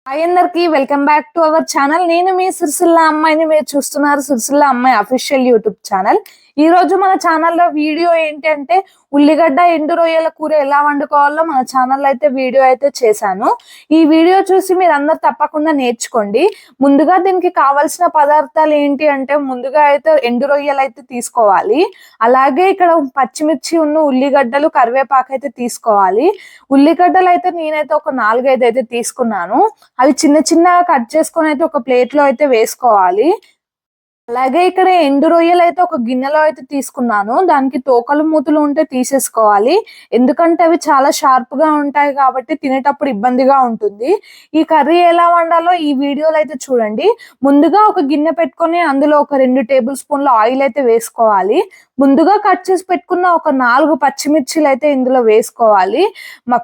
Hi అందరికి welcome back to our channel. నేను మీ సిరిసిల్ల అమ్మాయిని మీరు చూస్తున్నారు సిరిసిల్ల అమ్మాయి అఫీషియల్ యూట్యూబ్ ఛానల్. ఈ రోజు మన ఛానల్లో వీడియో ఏంటి అంటే ఉల్లిగడ్డ ఎండు రొయ్యల కూర ఎలా వండుకోవాలో మన ఛానల్లో అయితే వీడియో అయితే చేశాను. ఈ వీడియో చూసి మీరు అందరు తప్పకుండా నేర్చుకోండి. ముందుగా దీనికి కావాల్సిన పదార్థాలు ఏంటి అంటే ముందుగా అయితే ఎండు రొయ్యలు అయితే తీసుకోవాలి. అలాగే ఇక్కడ పచ్చిమిర్చి ఉన్న ఉల్లిగడ్డలు కరివేపాకు అయితే తీసుకోవాలి. ఉల్లిగడ్డలు అయితే నేనైతే ఒక 4-5 అయితే తీసుకున్నాను. అవి చిన్న చిన్నగా కట్ చేసుకొని అయితే ఒక ప్లేట్ లో అయితే వేసుకోవాలి. అలాగే ఇక్కడ ఎండు రొయ్యలు అయితే ఒక గిన్నెలో అయితే తీసుకున్నాను. దానికి తోకలు మూతులు ఉంటే తీసేసుకోవాలి. ఎందుకంటే అవి చాలా షార్ప్ గా ఉంటాయి కాబట్టి తినేటప్పుడు ఇబ్బందిగా ఉంటుంది. ఈ కర్రీ ఎలా వండాలో ఈ వీడియోలో అయితే చూడండి. ముందుగా ఒక గిన్నె పెట్టుకొని అందులో ఒక 2 టేబుల్ స్పూన్ల ఆయిల్ అయితే వేసుకోవాలి. ముందుగా కట్ చేసి పెట్టుకున్న ఒక 4 పచ్చిమిర్చిలు అయితే ఇందులో వేసుకోవాలి.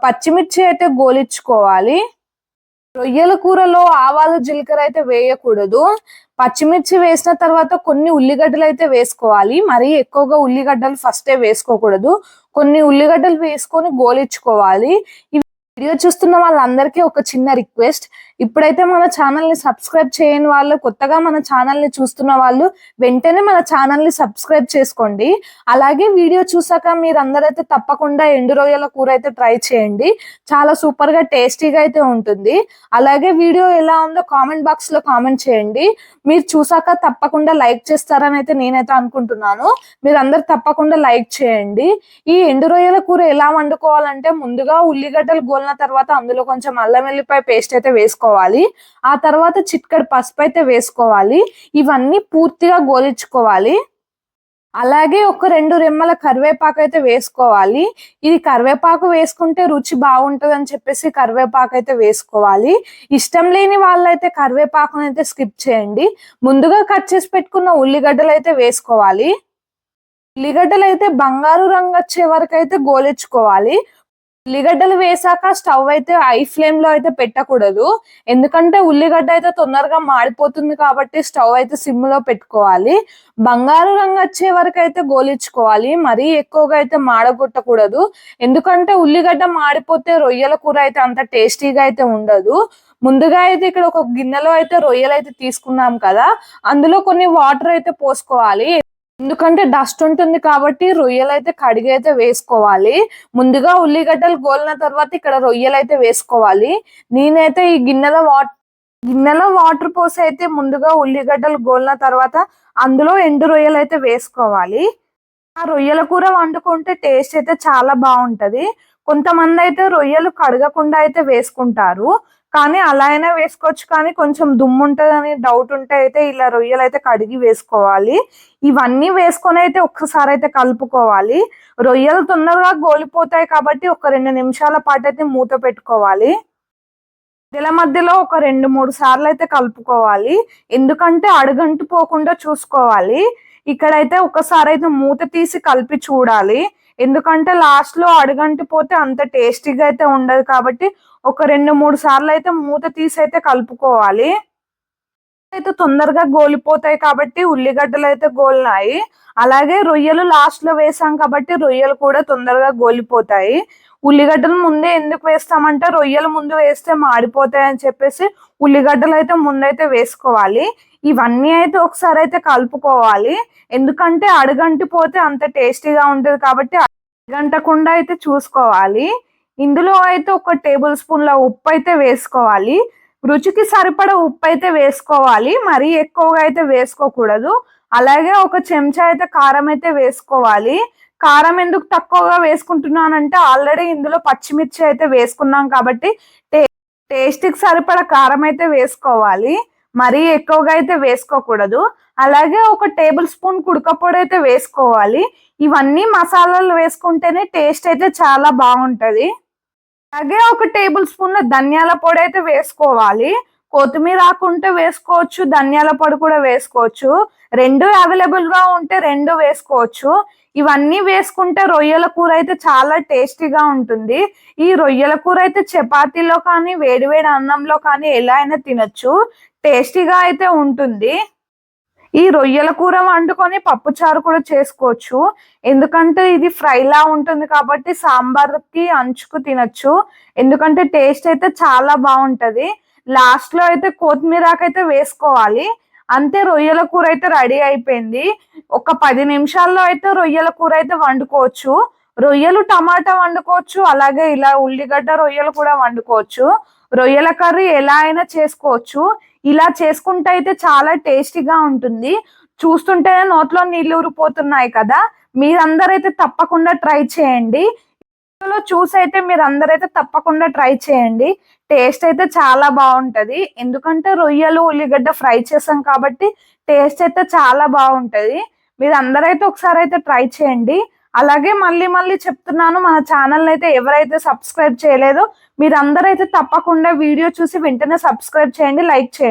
పచ్చిమిర్చి అయితే గోలించుకోవాలి. రొయ్యల కూరలో ఆవాలు జీలకర్ర అయితే వేయకూడదు. పచ్చిమిర్చి వేసిన తర్వాత కొన్ని ఉల్లిగడ్డలు అయితే వేసుకోవాలి. మరీ ఎక్కువగా ఉల్లిగడ్డలు ఫస్టే వేసుకోకూడదు. కొన్ని ఉల్లిగడ్డలు వేసుకొని గోలించుకోవాలి. వీడియో చూస్తున్న వాళ్ళందరికీ ఒక చిన్న రిక్వెస్ట్, ఇప్పుడైతే మన ఛానల్ ని సబ్స్క్రైబ్ చేయని వాళ్ళు, కొత్తగా మన ఛానల్ ని చూస్తున్న వాళ్ళు వెంటనే మన ఛానల్ ని సబ్స్క్రైబ్ చేసుకోండి. అలాగే వీడియో చూసాక మీరు అందరైతే తప్పకుండా ఎండు రొయ్యల కూర అయితే ట్రై చేయండి. చాలా సూపర్ గా టేస్టీగా అయితే ఉంటుంది. అలాగే వీడియో ఎలా ఉందో కామెంట్ బాక్స్ లో కామెంట్ చేయండి. మీరు చూసాక తప్పకుండా లైక్ చేస్తారని అయితే నేనైతే అనుకుంటున్నాను. మీరు అందరు తప్పకుండా లైక్ చేయండి. ఈ ఎండు రొయ్యల కూర ఎలా వండుకోవాలంటే ముందుగా ఉల్లిగడ్డలు గోలిన తర్వాత అందులో కొంచెం అల్లం వెల్లిపాయ పేస్ట్ అయితే వేసుకోవాలి. ఆ తర్వాత చిటికెడు పసుపు అయితే వేసుకోవాలి. ఇవన్నీ పూర్తిగా గోలించుకోవాలి. అలాగే ఒక 2 రెమ్మల కరివేపాకు అయితే వేసుకోవాలి. ఇది కరివేపాకు వేసుకుంటే రుచి బాగుంటుంది అని చెప్పేసి కరివేపాకు అయితే వేసుకోవాలి. ఇష్టం లేని వాళ్ళైతే కరివేపాకును అయితే స్కిప్ చేయండి. ముందుగా కట్ చేసి పెట్టుకున్న ఉల్లిగడ్డలు అయితే వేసుకోవాలి. ఉల్లిగడ్డలు అయితే బంగారు రంగు వచ్చే వరకు అయితే గోలించుకోవాలి. ఉల్లిగడ్డలు వేసాక స్టవ్ అయితే హై ఫ్లేమ్ లో అయితే పెట్టకూడదు. ఎందుకంటే ఉల్లిగడ్డ అయితే తొందరగా మాడిపోతుంది కాబట్టి స్టవ్ అయితే సిమ్ లో పెట్టుకోవాలి. బంగారు రంగు వచ్చే వరకు అయితే గోలించుకోవాలి. మరీ ఎక్కువగా అయితే మాడగొట్టకూడదు. ఎందుకంటే ఉల్లిగడ్డ మాడిపోతే రొయ్యల కూర అయితే అంత టేస్టీగా అయితే ఉండదు. ముందుగా అయితే ఇక్కడ ఒక గిన్నెలో అయితే రొయ్యలు అయితే తీసుకున్నాం కదా, అందులో కొన్ని వాటర్ అయితే పోసుకోవాలి. ఎందుకంటే డస్ట్ ఉంటుంది కాబట్టి రొయ్యలు అయితే కడిగి అయితే వేసుకోవాలి. ముందుగా ఉల్లిగడ్డలు గోలిన తర్వాత ఇక్కడ రొయ్యలు అయితే వేసుకోవాలి. నేనైతే ఈ గిన్నెలో వాటర్ పోసి అయితే ముందుగా ఉల్లిగడ్డలు గోలిన తర్వాత అందులో ఎండు రొయ్యలు అయితే వేసుకోవాలి. ఆ రొయ్యల కూర వండుకుంటే టేస్ట్ అయితే చాలా బాగుంటది. కొంతమంది అయితే రొయ్యలు కడగకుండా అయితే వేసుకుంటారు, కానీ అలా అయినా వేసుకోవచ్చు. కానీ కొంచెం దుమ్ము ఉంటుందని డౌట్ ఉంటే అయితే ఇలా రొయ్యలు అయితే కడిగి వేసుకోవాలి. ఇవన్నీ వేసుకొని అయితే ఒక్కసారి అయితే కలుపుకోవాలి. రొయ్యలు తొందరగా గోలిపోతాయి కాబట్టి ఒక 2 నిమిషాల పాటు అయితే మూత పెట్టుకోవాలి. మధ్యలో ఒక 2-3 సార్లు అయితే కలుపుకోవాలి. ఎందుకంటే అడుగంటు పోకుండా చూసుకోవాలి. ఇక్కడైతే ఒకసారి అయితే మూత తీసి కలిపి చూడాలి. ఎందుకంటే లాస్ట్ లో అడుగంటి పోతే అంత టేస్టీగా అయితే ఉండదు కాబట్టి ఒక 2-3 సార్లు అయితే మూత తీసి అయితే కలుపుకోవాలి. అయితే తొందరగా గోలిపోతాయి కాబట్టి ఉల్లిగడ్డలు అయితే గోలినాయి. అలాగే రొయ్యలు లాస్ట్ లో వేసాం కాబట్టి రొయ్యలు కూడా తొందరగా గోలిపోతాయి. ఉల్లిగడ్డలు ముందే ఎందుకు వేస్తామంటే రొయ్యలు ముందు వేస్తే మాడిపోతాయి అని చెప్పేసి ఉల్లిగడ్డలు అయితే ముందైతే వేసుకోవాలి. ఇవన్నీ అయితే ఒకసారి అయితే కలుపుకోవాలి. ఎందుకంటే అడుగంటి పోతే అంత టేస్టీగా ఉంటుంది కాబట్టి అడుగంటకుండా అయితే చూసుకోవాలి. ఇందులో అయితే ఒక 1 టేబుల్ స్పూన్ల ఉప్పు అయితే వేసుకోవాలి. రుచికి సరిపడా ఉప్పు అయితే వేసుకోవాలి. మరీ ఎక్కువగా అయితే వేసుకోకూడదు. అలాగే ఒక చెంచా అయితే కారం అయితే వేసుకోవాలి. కారం ఎందుకు తక్కువగా వేసుకుంటున్నానంటే ఆల్రెడీ ఇందులో పచ్చిమిర్చి అయితే వేసుకున్నాం కాబట్టి టేస్ట్కి సరిపడా కారం అయితే వేసుకోవాలి. మరీ ఎక్కువగా అయితే వేసుకోకూడదు. అలాగే ఒక 1 టేబుల్ స్పూన్ కుడకపొడి అయితే వేసుకోవాలి. ఇవన్నీ మసాలాలు వేసుకుంటేనే టేస్ట్ అయితే చాలా బాగుంటది. అలాగే ఒక 1 టేబుల్ స్పూన్ల ధనియాల పొడి అయితే వేసుకోవాలి. కొత్తిమీర ఆకుంటే వేసుకోవచ్చు, ధనియాల పొడి కూడా వేసుకోవచ్చు. 2 అవైలబుల్ గా ఉంటే 2 వేసుకోవచ్చు. ఇవన్నీ వేసుకుంటే రొయ్యల కూర అయితే చాలా టేస్టీగా ఉంటుంది. ఈ రొయ్యల కూర అయితే చపాతీలో కానీ వేడివేడి అన్నంలో కానీ ఎలా అయినా తినొచ్చు. టేస్టీగా అయితే ఉంటుంది. ఈ రొయ్యల కూర వండుకొని పప్పుచారు కూడా చేసుకోవచ్చు. ఎందుకంటే ఇది ఫ్రై లా ఉంటుంది కాబట్టి సాంబార్కి అంచుకు తినొచ్చు. ఎందుకంటే టేస్ట్ అయితే చాలా బాగుంటది. లాస్ట్ లో అయితే కొత్తిమీర అయితే వేసుకోవాలి. అంతే, రొయ్యల కూర అయితే రెడీ అయిపోయింది. ఒక 10 నిమిషాల్లో అయితే రొయ్యల కూర అయితే వండుకోవచ్చు. రొయ్యలు టమాటా వండుకోవచ్చు, అలాగే ఇలా ఉల్లిగడ్డ రొయ్యలు కూడా వండుకోవచ్చు. రొయ్యల కర్రీ ఎలా అయినా చేసుకోవచ్చు. ఇలా చేసుకుంటే అయితే చాలా టేస్టీగా ఉంటుంది. చూస్తుంటేనే నోట్లో నీళ్లు ఊరిపోతున్నాయి కదా. మీరందరైతే తప్పకుండా ట్రై చేయండి. చూసి అయితే మీరు అందరైతే తప్పకుండా ట్రై చేయండి. టేస్ట్ అయితే చాలా బాగుంటది. ఎందుకంటే రొయ్యలు ఉల్లిగడ్డ ఫ్రై చేసాం కాబట్టి టేస్ట్ అయితే చాలా బాగుంటది. మీరు అందరైతే ఒకసారి అయితే ట్రై చేయండి. అలాగే మళ్ళీ మళ్ళీ చెప్తున్నాను, మన ఛానల్ అయితే ఎవరైతే సబ్స్క్రైబ్ చేయలేదో మీరందరైతే తప్పకుండా వీడియో చూసి వెంటనే సబ్స్క్రైబ్ చేయండి, లైక్ చేయండి.